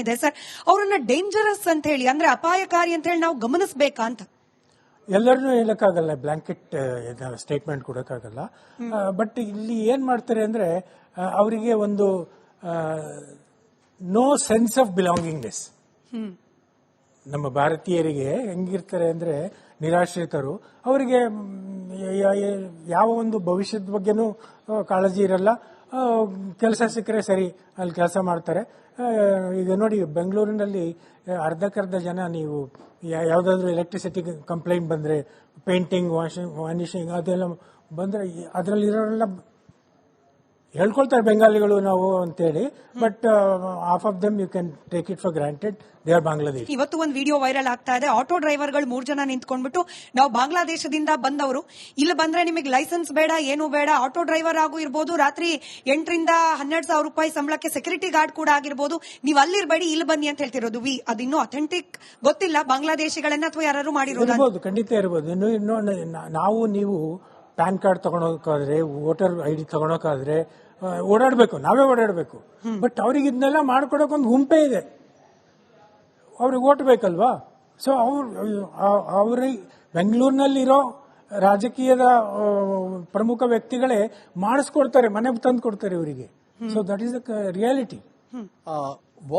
ಇದೆ ಸರ್. ಅವರನ್ನ ಡೇಂಜರಸ್ ಅಂತ ಹೇಳಿ, ಅಂದ್ರೆ ಅಪಾಯಕಾರಿ ಅಂತ ಹೇಳಿ ನಾವು ಗಮನಿಸಬೇಕಾ ಅಂತ? ಎಲ್ಲರನ್ನೂ ಹೇಳಕ್ಕಾಗಲ್ಲ, ಬ್ಲಾಂಕೆಟ್ ಸ್ಟೇಟ್ಮೆಂಟ್ ಕೊಡಕ್ಕಾಗಲ್ಲ. ಬಟ್ ಇಲ್ಲಿ ಏನ್ ಮಾಡ್ತಾರೆ ಅಂದ್ರೆ ಅವರಿಗೆ ಒಂದು ನೋ ಸೆನ್ಸ್ ಆಫ್ ಬಿಲಾಂಗಿಂಗ್ನೆಸ್. ನಮ್ಮ ಭಾರತೀಯರಿಗೆ ಹೆಂಗಿರ್ತಾರೆ ಅಂದ್ರೆ ನಿರಾಶ್ರಿತರು, ಅವರಿಗೆ ಯಾವ ಒಂದು ಭವಿಷ್ಯದ ಬಗ್ಗೆನೂ ಕಾಳಜಿ ಇರಲ್ಲ. ಕೆಲಸ ಸಿಕ್ಕರೆ ಸರಿ ಅಲ್ಲಿ ಕೆಲಸ ಮಾಡ್ತಾರೆ. ಈಗ ನೋಡಿ, ಬೆಂಗಳೂರಿನಲ್ಲಿ ಅರ್ಧಕ್ಕರ್ಧ ಜನ ನೀವು ಯಾವ್ದಾದ್ರು ಎಲೆಕ್ಟ್ರಿಸಿಟಿ ಕಂಪ್ಲೇಂಟ್ ಬಂದ್ರೆ, ಪೇಂಟಿಂಗ್, ವಾನಿಷಿಂಗ್ ಅದೆಲ್ಲ ಬಂದ್ರೆ ಅದರಲ್ಲಿ ಇರೋರೆಲ್ಲ ಹೇಳ್ಕೊಳ್ತಾರೆ ಬೆಂಗಾಲಿಗಳು ನಾವು ಅಂತೇಳಿ. But half of them you can take it for granted they are Bangladesh. ಇವತ್ತು ಒಂದು ವಿಡಿಯೋ ವೈರಲ್ ಆಗ್ತಾ ಇದೆ. ಆಟೋ ಡ್ರೈವರ್ಗಳು 3 ಜನ ನಿಂತ್ಕೊಂಡ್ಬಿಟ್ಟು, ನಾವು ಬಾಂಗ್ಲಾದೇಶದಿಂದ ಬಂದವರು, ಇಲ್ಲಿ ಬಂದ್ರೆ ನಿಮಗೆ ಲೈಸೆನ್ಸ್ ಬೇಡ, ಏನು ಬೇಡ, ಆಟೋ ಡ್ರೈವರ್ ಆಗು ಇರ್ಬೋದು, ರಾತ್ರಿ 8 ರಿಂದ 12,000 ರೂಪಾಯಿ ಸಂಬಳಕ್ಕೆ ಸೆಕ್ಯೂರಿಟಿ ಗಾರ್ಡ್ ಕೂಡ ಆಗಿರ್ಬೋದು, ನೀವು ಅಲ್ಲಿರ್ಬೇಡಿ ಇಲ್ಲಿ ಬನ್ನಿ ಅಂತ ಹೇಳ್ತಿರೋದು. ಅದಿನ್ನೂ ಅಥೆಂಟಿಕ್ ಗೊತ್ತಿಲ್ಲ, ಬಾಂಗ್ಲಾದೇಶಿಗಳನ್ನ ಅಥವಾ ಯಾರು ಮಾಡಿರೋದು ಖಂಡಿತ ಇರ್ಬೋದು. ನಾವು ನೀವು ಪ್ಯಾನ್ ಕಾರ್ಡ್ ತಗೊಳೋಕಾದ್ರೆ, ವೋಟರ್ ಐಡಿ ತಗೊಳೋಕಾದ್ರೆ ಓಡಾಡಬೇಕು, ನಾವೇ ಓಡಾಡಬೇಕು. ಬಟ್ ಅವ್ರಿಗೆ ಇದನ್ನೆಲ್ಲ ಮಾಡ್ಕೊಡಕ್ ಒಂದು ಗುಂಪೇ ಇದೆ, ಅವ್ರಿಗೆ ಓಟ್ ಬೇಕಲ್ವಾ? ಸೊ ಅವ್ರ ಬೆಂಗಳೂರಿನಲ್ಲಿರೋ ರಾಜಕೀಯದ ಪ್ರಮುಖ ವ್ಯಕ್ತಿಗಳೇ ಮಾಡಿಸ್ಕೊಡ್ತಾರೆ, ಮನೆ ತಂದು ಕೊಡ್ತಾರೆ ಇವರಿಗೆ. So that is the reality.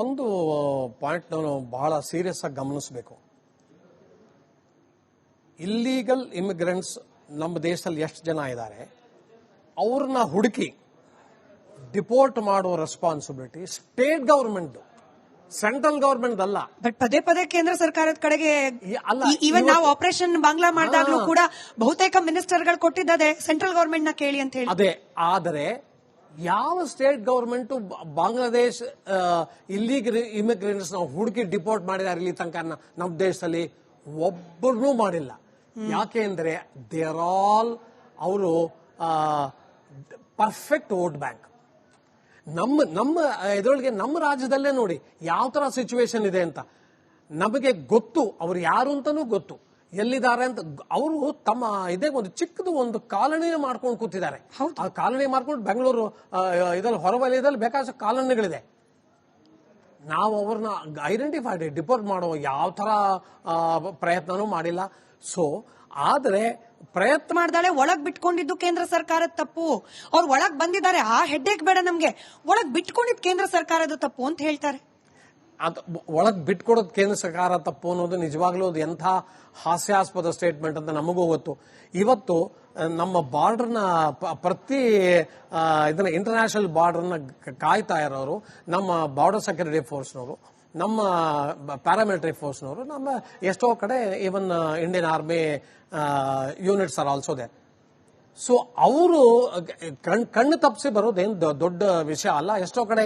ಒಂದು ಪಾಯಿಂಟ್ ನಾವು ಬಹಳ ಸೀರಿಯಸ್ ಆಗಿ ಗಮನಿಸಬೇಕು. ಇಲ್ಲೀಗಲ್ ಇಮಿಗ್ರೆಂಟ್ಸ್ ನಮ್ಮ ದೇಶದಲ್ಲಿ ಎಷ್ಟು ಜನ ಇದ್ದಾರೆ, ಅವ್ರನ್ನ ಹುಡುಕಿ ಡಿಪೋರ್ಟ್ ಮಾಡುವ responsibility state government, central government ಅಲ್ಲ. ಬಟ್ ಪದೇ ಪದೇ ಕೇಂದ್ರ ಸರ್ಕಾರದ ಕಡೆಗೆ ಅಲ್ಲ. ಈವನ್ ನಾವು ಆಪರೇಷನ್ ಬಾಂಗ್ಲಾ ಮಾಡಿದಾಗ್ಲೂ ಕೂಡ ಬಹುತೇಕ ಮಿನಿಸ್ಟರ್ಗಳು ಕೊಟ್ಟಿದ್ದಾರೆ ಸೆಂಟ್ರಲ್ ಗವರ್ಮೆಂಟ್ ನ ಕೇಳಿ ಅಂತ ಹೇಳಿ. ಅದೇ, ಆದರೆ ಯಾವ state government Bangladesh illegal immigrants ನಾವು ಹುಡುಕಿ ಡಿಪೋರ್ಟ್ ಮಾಡಿದ್ದಾರೆ ಇಲ್ಲಿ ತನಕ ನಮ್ಮ ದೇಶದಲ್ಲಿ ಒಬ್ಬರನ್ನೂ ಮಾಡಿಲ್ಲ. ಯಾಕೆ ಅಂದ್ರೆ ದೇ ಆರ್ ಆಲ್ ಅವರು ಪರ್ಫೆಕ್ಟ್ ವೋಟ್ ಬ್ಯಾಂಕ್. ನಮ್ಮ ಇದರೊಳಗೆ ನಮ್ಮ ರಾಜ್ಯದಲ್ಲೇ ನೋಡಿ ಯಾವ ತರ ಸಿಚುವೇಶನ್ ಇದೆ ಅಂತ ನಮಗೆ ಗೊತ್ತು. ಅವ್ರು ಯಾರು ಅಂತಾನೂ ಗೊತ್ತು, ಎಲ್ಲಿದ್ದಾರೆ ಅಂತ. ಅವರು ತಮ್ಮ ಇದೇ ಒಂದು ಚಿಕ್ಕದು ಒಂದು ಕಾಲನಿ ಮಾಡ್ಕೊಂಡು ಕೂತಿದ್ದಾರೆ. ಆ ಕಾಲನಿ ಮಾಡ್ಕೊಂಡು ಬೆಂಗಳೂರು ಇದರಲ್ಲಿ ಹೊರವಲಯದಲ್ಲಿ ಬೇಕಾದಷ್ಟು ಕಾಲೋನಿಗಳಿದೆ. ನಾವು ಅವ್ರನ್ನ ಐಡೆಂಟಿಫೈಡ್ ಡಿಪೋರ್ಟ್ ಮಾಡೋ ಯಾವ ತರ ಪ್ರಯತ್ನನೂ ಮಾಡಿಲ್ಲ. ಸೊ ಆದ್ರೆ ಪ್ರಯತ್ನ ಮಾಡ್ದಾಳೆ ಒಳಗ್ ಬಿಟ್ಕೊಂಡಿದ್ದು ಕೇಂದ್ರ ಸರ್ಕಾರದ ತಪ್ಪು. ಅವ್ರು ಒಳಗ್ ಬಂದಿದ್ದಾರೆ, ಆ ಹೆಡ್ಡೇಕ್ ಬೇಡ ನಮ್ಗೆ, ಒಳಗ್ ಬಿಟ್ಕೊಂಡಿದ್ದು ಕೇಂದ್ರ ಸರ್ಕಾರದ ತಪ್ಪು ಅಂತ ಹೇಳ್ತಾರೆ. ಒಳಗ್ ಬಿಟ್ಕೊಡೋದು ಕೇಂದ್ರ ಸರ್ಕಾರ ತಪ್ಪು ಅನ್ನೋದು ನಿಜವಾಗ್ಲೂ ಎಂಥ ಹಾಸ್ಯಾಸ್ಪದ ಸ್ಟೇಟ್ಮೆಂಟ್ ಅಂತ ನಮಗೂ ಗೊತ್ತು. ಇವತ್ತು ನಮ್ಮ ಬಾರ್ಡರ್ನ ಪ್ರತಿ ಇದನ್ನ ಇಂಟರ್ನ್ಯಾಷನಲ್ ಬಾರ್ಡರ್ನ ಕಾಯ್ತಾ ಇರೋರು ನಮ್ಮ ಬಾರ್ಡರ್ ಸೆಕ್ಯೂರಿಟಿ ಫೋರ್ಸ್ನವರು, ನಮ್ಮ ಪ್ಯಾರಾಮಿಲಿಟರಿ ಫೋರ್ಸ್ನವರು, ನಮ್ಮ ಎಷ್ಟೋ ಕಡೆ even Indian army units are also they. So ಅವರು ಕಣ್ಣು ತಪ್ಪಿಸಿ ಬರೋದೇನು ದೊಡ್ಡ ವಿಷಯ ಅಲ್ಲ. ಎಷ್ಟೋ ಕಡೆ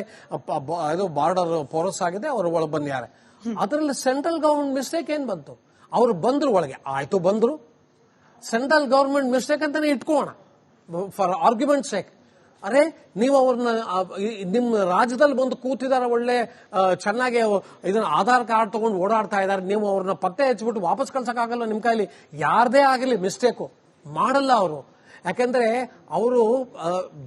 ಇದು ಬಾರ್ಡರ್ ಪೋರಸ್ ಆಗಿದೆ, ಅವರು ಒಳಗೆ ಬಂದಿದ್ದಾರೆ. ಅದರಲ್ಲಿ ಸೆಂಟ್ರಲ್ ಗವರ್ಮೆಂಟ್ ಮಿಸ್ಟೇಕ್ ಏನ್ ಬಂತು? ಅವರು ಬಂದ್ರು ಒಳಗೆ, ಆಯ್ತು ಬಂದ್ರು, ಸೆಂಟ್ರಲ್ ಗವರ್ಮೆಂಟ್ ಮಿಸ್ಟೇಕ್ ಅಂತಾನೆ ಇಟ್ಕೋಣ ಫಾರ್ ಆರ್ಗ್ಯುಮೆಂಟ್ ಸೇಕ್. ಅರೆ ನೀವು ಅವ್ರನ್ನ ನಿಮ್ಮ ರಾಜ್ಯದಲ್ಲಿ ಬಂದು ಕೂತಿದಾರ, ಒಳ್ಳೆ ಚೆನ್ನಾಗಿ ಇದನ್ನ ಆಧಾರ್ ಕಾರ್ಡ್ ತಗೊಂಡು ಓಡಾಡ್ತಾ ಇದಾರೆ, ನೀವು ಅವ್ರನ್ನ ಪತ್ತೆ ಹಚ್ಚಿಬಿಟ್ಟು ವಾಪಸ್ ಕಳ್ಸಕ್ಕಾಗಲ್ಲ. ನಿಮ್ ಕೈಲಿ ಯಾರದೇ ಆಗಲಿ ಮಿಸ್ಟೇಕು ಮಾಡಲ್ಲ ಅವರು. ಯಾಕಂದ್ರೆ ಅವರು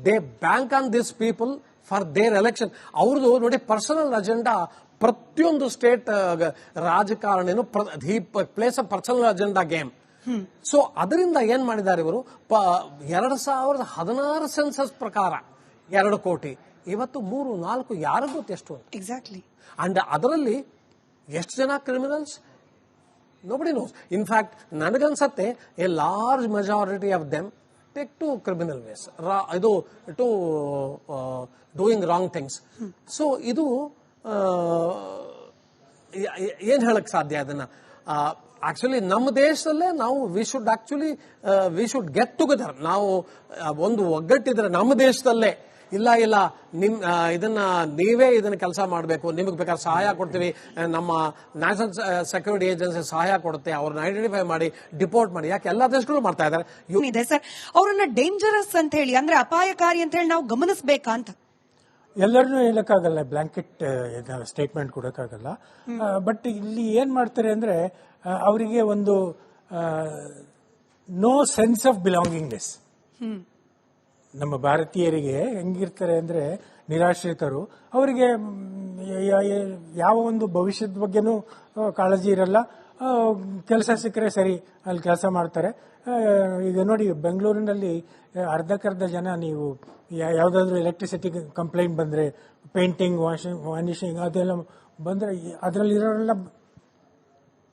they bank on this people for their election. ಅವ್ರದ್ದು ನೋಡಿ ಪರ್ಸನಲ್ ಅಜೆಂಡಾ. ಪ್ರತಿಯೊಂದು ಸ್ಟೇಟ್ ರಾಜಕಾರಣಿನೂ plays a personal agenda game. So ಅದರಿಂದ ಏನ್ ಮಾಡಿದ್ದಾರೆ ಇವರು, 2016 ಸೆನ್ಸಸ್ ಪ್ರಕಾರ 2 ಕೋಟಿ, ಇವತ್ತು 3-4 ಯಾರಿಗೂ ಗೊತ್ತೆಷ್ಟು ಎಕ್ಸಾಕ್ಟ್ಲಿ. ಅಂಡ್ ಅದರಲ್ಲಿ ಎಷ್ಟು ಜನ ಕ್ರಿಮಿನಲ್ಸ್ ನೋಬಡಿ ನೋಸ್. ಇನ್ಫ್ಯಾಕ್ಟ್ ನನಗನ್ಸತ್ತೆ a large majority of them take to criminal ways, ಇದು to doing wrong things. So ಇದು ಏನ್ ಹೇಳಕ್ ಸಾಧ್ಯ ಅದನ್ನ? ಆಕ್ಚುಲಿ ನಮ್ಮ ದೇಶದಲ್ಲೇ ನಾವು ವಿ ಶುಡ್ ಗೆಟ್ ಟುಗೆದರ್. ನಾವು ಒಂದು ಒಗ್ಗಟ್ಟಿದ್ರೆ ನಮ್ಮ ದೇಶದಲ್ಲೇ, ಇಲ್ಲ ಇದನ್ನ ನೀವೇ ಇದನ್ನ ಕೆಲಸ ಮಾಡಬೇಕು, ನಿಮಗೆ ಬೇಕಾದ್ರೆ ಸಹಾಯ ಕೊಡ್ತೀವಿ, ನಮ್ಮ ನ್ಯಾಷನಲ್ ಸೆಕ್ಯೂರಿಟಿ ಏಜೆನ್ಸಿ ಸಹಾಯ ಕೊಡುತ್ತೆ, ಅವ್ರನ್ನ ಐಡೆಂಟಿಫೈ ಮಾಡಿ ಡಿಪೋರ್ಟ್ ಮಾಡಿ. ಯಾಕೆ ಎಲ್ಲಾ ದೇಶಗಳು ಮಾಡ್ತಾ ಇದ್ದಾರೆ ಸರ್. ಅವ್ರನ್ನ ಡೇಂಜರಸ್ ಅಂತ ಹೇಳಿ, ಅಂದ್ರೆ ಅಪಾಯಕಾರಿ ಅಂತ ಹೇಳಿ ನಾವು ಗಮನಿಸಬೇಕಾ ಅಂತ? ಎಲ್ಲರನ್ನೂ ಹೇಳಕ್ಕಾಗಲ್ಲ, ಬ್ಲಾಂಕೆಟ್ ಸ್ಟೇಟ್ಮೆಂಟ್ ಕೊಡಕ್ಕಾಗಲ್ಲ. ಬಟ್ ಇಲ್ಲಿ ಏನ್ ಮಾಡ್ತಾರೆ ಅಂದ್ರೆ ಅವರಿಗೆ ಒಂದು ನೋ ಸೆನ್ಸ್ ಆಫ್ ಬಿಲಾಂಗಿಂಗ್ನೆಸ್. ನಮ್ಮ ಭಾರತೀಯರಿಗೆ ಹೆಂಗಿರ್ತಾರೆ ಅಂದ್ರೆ ನಿರಾಶ್ರಿತರು ಅವರಿಗೆ ಯಾವ ಒಂದು ಭವಿಷ್ಯದ ಬಗ್ಗೆನೂ ಕಾಳಜಿ ಇರಲ್ಲ. ಕೆಲಸ ಸಿಕ್ಕರೆ ಸರಿ ಅಲ್ಲಿ ಕೆಲಸ ಮಾಡ್ತಾರೆ. ಈಗ ನೋಡಿ, ಬೆಂಗಳೂರಿನಲ್ಲಿ ಅರ್ಧಕ್ಕರ್ಧ ಜನ ನೀವು ಯಾವುದಾದ್ರೂ ಎಲೆಕ್ಟ್ರಿಸಿಟಿ ಕಂಪ್ಲೇಂಟ್ ಬಂದರೆ, ಪೇಂಟಿಂಗ್, ವಾನಿಷಿಂಗ್ ಅದೆಲ್ಲ ಬಂದರೆ ಅದರಲ್ಲಿರೋರೆಲ್ಲ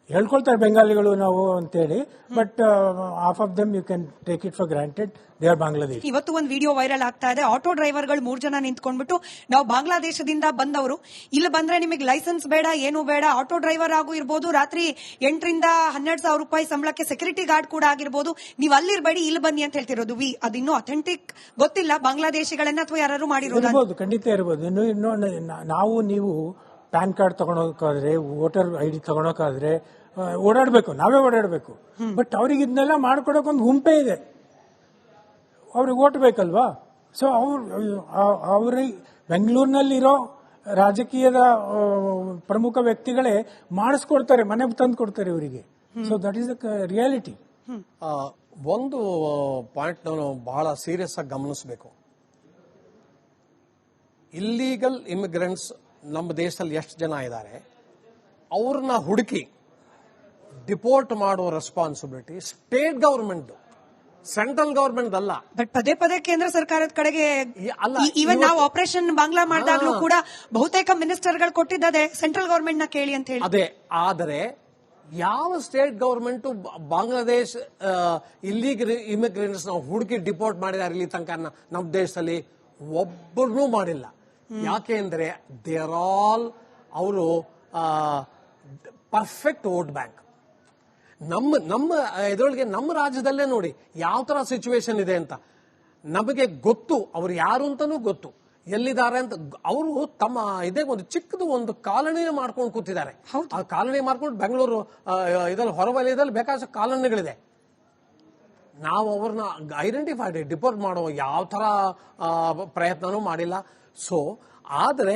ಹೇಳ್ಕೊಳ್ತಾರೆ ಬೆಂಗಾಲಿಗಳು ನಾವು ಅಂತೇಳಿ. But half of them you can take it for granted they are Bangladesh. ಇವತ್ತು ಒಂದು ವಿಡಿಯೋ ವೈರಲ್ ಆಗ್ತಾ ಇದೆ. ಆಟೋ ಡ್ರೈವರ್ಗಳು 3 ಜನ ನಿಂತ್ಕೊಂಡ್ಬಿಟ್ಟು, ನಾವು ಬಾಂಗ್ಲಾದೇಶದಿಂದ ಬಂದವರು, ಇಲ್ಲಿ ಬಂದ್ರೆ ನಿಮಗೆ ಲೈಸೆನ್ಸ್ ಬೇಡ, ಏನು ಬೇಡ, ಆಟೋ ಡ್ರೈವರ್ ಆಗು ಇರ್ಬೋದು, ರಾತ್ರಿ 8 ರಿಂದ 12,000 ರೂಪಾಯಿ ಸಂಬಳಕ್ಕೆ ಸೆಕ್ಯೂರಿಟಿ ಗಾರ್ಡ್ ಕೂಡ ಆಗಿರ್ಬೋದು, ನೀವು ಅಲ್ಲಿರ್ಬೇಡಿ ಇಲ್ಲಿ ಬನ್ನಿ ಅಂತ ಹೇಳ್ತಿರೋದು. ಅದಿನ್ನೂ ಅಥೆಂಟಿಕ್ ಗೊತ್ತಿಲ್ಲ, ಬಾಂಗ್ಲಾದೇಶಿಗಳನ್ನ ಅಥವಾ ಯಾರು ಮಾಡಿರೋದು ಖಂಡಿತ ಇರ್ಬೋದು. ನಾವು ನೀವು ಪ್ಯಾನ್ ಕಾರ್ಡ್ ತಗೊಳೋಕಾದ್ರೆ, ವೋಟರ್ ಐಡಿ ತಗೊಳೋಕಾದ್ರೆ ಓಡಾಡಬೇಕು, ನಾವೇ ಓಡಾಡಬೇಕು. ಬಟ್ ಅವ್ರಿಗೆ ಇದನ್ನೆಲ್ಲ ಮಾಡ್ಕೊಡೋಕೆ ಒಂದು ಗುಂಪೇ ಇದೆ, ಅವ್ರಿಗೆ ಓಟ್ ಬೇಕಲ್ವಾ? ಸೊ ಅವ್ರಿಗೆ ಬೆಂಗಳೂರಿನಲ್ಲಿರೋ ರಾಜಕೀಯದ ಪ್ರಮುಖ ವ್ಯಕ್ತಿಗಳೇ ಮಾಡಿಸ್ಕೊಡ್ತಾರೆ, ಮನೆಗೆ ತಂದು ಕೊಡ್ತಾರೆ ಇವರಿಗೆ. So that is the reality. ಒಂದು ಪಾಯಿಂಟ್ ನಾವು ಬಹಳ ಸೀರಿಯಸ್ ಆಗಿ ಗಮನಿಸಬೇಕು. ಇಲ್ಲೀಗಲ್ ಇಮಿಗ್ರೆಂಟ್ಸ್ ನಮ್ಮ ದೇಶದಲ್ಲಿ ಎಷ್ಟು ಜನ ಇದ್ದಾರೆ, ಅವ್ರನ್ನ ಹುಡುಕಿ ಡಿಪೋರ್ಟ್ ಮಾಡುವ responsibility state government, central government ಅಲ್ಲ. ಬಟ್ ಪದೇ ಪದೇ ಕೇಂದ್ರ ಸರ್ಕಾರದ ಕಡೆಗೆ ಅಲ್ಲ. ಈವನ್ ನಾವು ಆಪರೇಷನ್ ಬಾಂಗ್ಲಾ ಮಾಡಿದಾಗ್ಲೂ ಕೂಡ ಬಹುತೇಕ ಮಿನಿಸ್ಟರ್ಗಳು ಕೊಟ್ಟಿದ್ದಾರೆ ಸೆಂಟ್ರಲ್ ಗವರ್ಮೆಂಟ್ ನ ಕೇಳಿ ಅಂತ ಹೇಳಿ. ಅದೇ, ಆದರೆ ಯಾವ state government Bangladesh illegal immigrants ನಾವು ಹುಡುಕಿ ಡಿಪೋರ್ಟ್ ಮಾಡಿದ್ದಾರೆ ಇಲ್ಲಿ ತನಕ ನಮ್ಮ ದೇಶದಲ್ಲಿ ಒಬ್ಬರನ್ನೂ ಮಾಡಿಲ್ಲ. ಯಾಕೆ ಅಂದ್ರೆ ದೇ ಆರ್ ಆಲ್ ಅವರು ಪರ್ಫೆಕ್ಟ್ ವೋಟ್ ಬ್ಯಾಂಕ್. ನಮ್ಮ ಇದರೊಳಗೆ ನಮ್ಮ ರಾಜ್ಯದಲ್ಲೇ ನೋಡಿ ಯಾವ ತರ ಸಿಚುವೇಶನ್ ಇದೆ ಅಂತ ನಮಗೆ ಗೊತ್ತು. ಅವ್ರು ಯಾರು ಅಂತಾನೂ ಗೊತ್ತು, ಎಲ್ಲಿದ್ದಾರೆ ಅಂತ. ಅವರು ತಮ್ಮ ಇದೇ ಒಂದು ಚಿಕ್ಕದು ಒಂದು ಕಾಲನಿ ಮಾಡ್ಕೊಂಡು ಕೂತಿದ್ದಾರೆ. ಆ ಕಾಲನಿ ಮಾಡ್ಕೊಂಡು ಬೆಂಗಳೂರು ಇದರಲ್ಲಿ ಹೊರವಲಯದಲ್ಲಿ ಬೇಕಾದಷ್ಟು ಕಾಲೋನಿಗಳಿದೆ. ನಾವು ಅವ್ರನ್ನ ಐಡೆಂಟಿಫೈಡ್ ಡಿಪೋರ್ಟ್ ಮಾಡೋ ಯಾವ ತರ ಪ್ರಯತ್ನನೂ ಮಾಡಿಲ್ಲ. ಸೊ ಆದ್ರೆ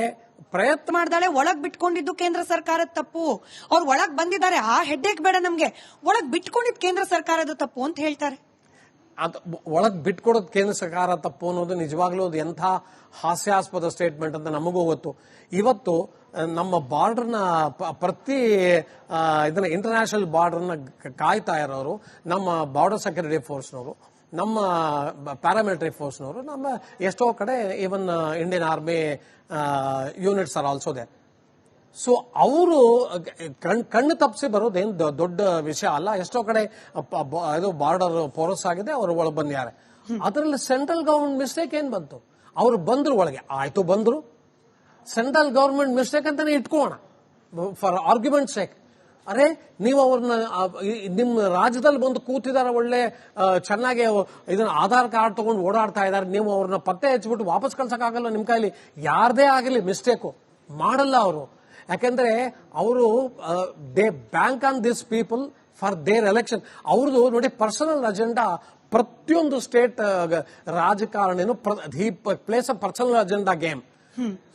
ಪ್ರಯತ್ನ ಮಾಡ್ದಾಳೆ ಒಳಗ್ ಬಿಟ್ಕೊಂಡಿದ್ದು ಕೇಂದ್ರ ಸರ್ಕಾರದ ತಪ್ಪು. ಅವ್ರು ಒಳಗ್ ಬಂದಿದ್ದಾರೆ, ಆ ಹೆಡ್ಡೇಕ್ ಬೇಡ ನಮ್ಗೆ, ಒಳಗ್ ಬಿಟ್ಕೊಂಡಿದ್ದು ಕೇಂದ್ರ ಸರ್ಕಾರದ ತಪ್ಪು ಅಂತ ಹೇಳ್ತಾರೆ. ಒಳಗ್ ಬಿಟ್ಕೊಡೋದು ಕೇಂದ್ರ ಸರ್ಕಾರ ತಪ್ಪು ಅನ್ನೋದು ನಿಜವಾಗ್ಲೂ ಅದು ಎಂಥ ಹಾಸ್ಯಾಸ್ಪದ ಸ್ಟೇಟ್ಮೆಂಟ್ ಅಂತ ನಮಗೂ ಗೊತ್ತು. ಇವತ್ತು ನಮ್ಮ ಬಾರ್ಡರ್ನ ಪ್ರತಿ ಇದನ್ನ ಇಂಟರ್ನ್ಯಾಷನಲ್ ಬಾರ್ಡರ್ನ ಕಾಯ್ತಾ ಇರೋರು ನಮ್ಮ ಬಾರ್ಡರ್ ಸೆಕ್ಯೂರಿಟಿ ಫೋರ್ಸ್ನವರು, ನಮ್ಮ ಪ್ಯಾರಾಮಿಲಿಟರಿ ಫೋರ್ಸ್ನವರು, ನಮ್ಮ ಎಷ್ಟೋ ಕಡೆ even Indian army units are also they. So ಅವರು ಕಣ್ಣು ತಪ್ಪಿಸಿ ಬರೋದೇನು ದೊಡ್ಡ ವಿಷಯ ಅಲ್ಲ. ಎಷ್ಟೋ ಕಡೆ ಇದು ಬಾರ್ಡರ್ ಪೋರಸ್ ಆಗಿದೆ, ಅವರು ಒಳಗೆ ಬಂದಿದ್ದಾರೆ. ಅದರಲ್ಲಿ ಸೆಂಟ್ರಲ್ ಗವರ್ಮೆಂಟ್ ಮಿಸ್ಟೇಕ್ ಏನ್ ಬಂತು? ಅವರು ಬಂದ್ರು ಒಳಗೆ, ಆಯ್ತು ಬಂದ್ರು, ಸೆಂಟ್ರಲ್ ಗವರ್ಮೆಂಟ್ ಮಿಸ್ಟೇಕ್ ಅಂತಾನೆ ಇಟ್ಕೋಣ ಫಾರ್ ಆರ್ಗ್ಯುಮೆಂಟ್ ಸೇಕ್. ಅರೆ ನೀವು ಅವ್ರನ್ನ ನಿಮ್ಮ ರಾಜ್ಯದಲ್ಲಿ ಬಂದು ಕೂತಿದಾರ, ಒಳ್ಳೆ ಚೆನ್ನಾಗಿ ಇದನ್ನ ಆಧಾರ್ ಕಾರ್ಡ್ ತಗೊಂಡು ಓಡಾಡ್ತಾ ಇದಾರೆ, ನೀವು ಅವ್ರನ್ನ ಪತ್ತೆ ಹಚ್ಚಿಬಿಟ್ಟು ವಾಪಸ್ ಕಳ್ಸಕ್ಕಾಗಲ್ಲ. ನಿಮ್ಮ ಕೈಲಿ ಯಾರದೇ ಆಗಲಿ ಮಿಸ್ಟೇಕು ಮಾಡಲ್ಲ ಅವರು. ಯಾಕೆಂದ್ರೆ ಅವರು they bank on this people for their election. ಅವ್ರದ್ದು ನೋಡಿ ಪರ್ಸನಲ್ ಅಜೆಂಡಾ. ಪ್ರತಿಯೊಂದು ಸ್ಟೇಟ್ ರಾಜಕಾರಣಿನೂ plays a personal agenda game.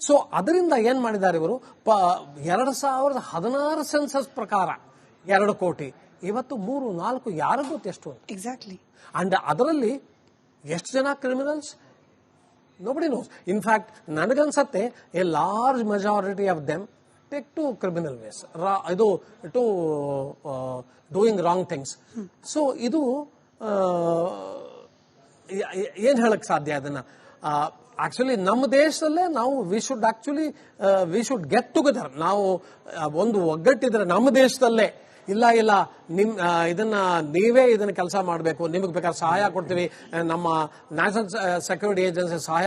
So ಅದರಿಂದ ಏನ್ ಮಾಡಿದ್ದಾರೆ ಇವರು, 2016 ಸೆನ್ಸಸ್ ಪ್ರಕಾರ 2 ಕೋಟಿ, ಇವತ್ತು 3-4 ಯಾರಿಗೂ ಗೊತ್ತೆಷ್ಟು ಎಕ್ಸಾಕ್ಟ್ಲಿ. ಅಂಡ್ ಅದರಲ್ಲಿ ಎಷ್ಟು ಜನ ಕ್ರಿಮಿನಲ್ಸ್ ನೋಬಡಿ ನೋಸ್. ಇನ್ಫ್ಯಾಕ್ಟ್ ನನಗನ್ಸತ್ತೆ a large majority of them take to criminal ways, ಇದು to doing wrong things. So ಇದು ಏನ್ ಹೇಳಕ್ ಸಾಧ್ಯ ಅದನ್ನ? ಆಕ್ಚುಲಿ ನಮ್ಮ ದೇಶದಲ್ಲೇ ನಾವು ವಿ ಶುಡ್ ಗೆಟ್ ಟುಗೆದರ್. ನಾವು ಒಂದು ಒಗ್ಗಟ್ಟಿದ್ರೆ ನಮ್ಮ ದೇಶದಲ್ಲೇ, ಇಲ್ಲ ಇದನ್ನ ನೀವೇ ಇದನ್ನ ಕೆಲಸ ಮಾಡಬೇಕು, ನಿಮಗೆ ಬೇಕಾದ್ರೆ ಸಹಾಯ ಕೊಡ್ತೀವಿ, ನಮ್ಮ ನ್ಯಾಷನಲ್ ಸೆಕ್ಯೂರಿಟಿ ಏಜೆನ್ಸಿ ಸಹಾಯ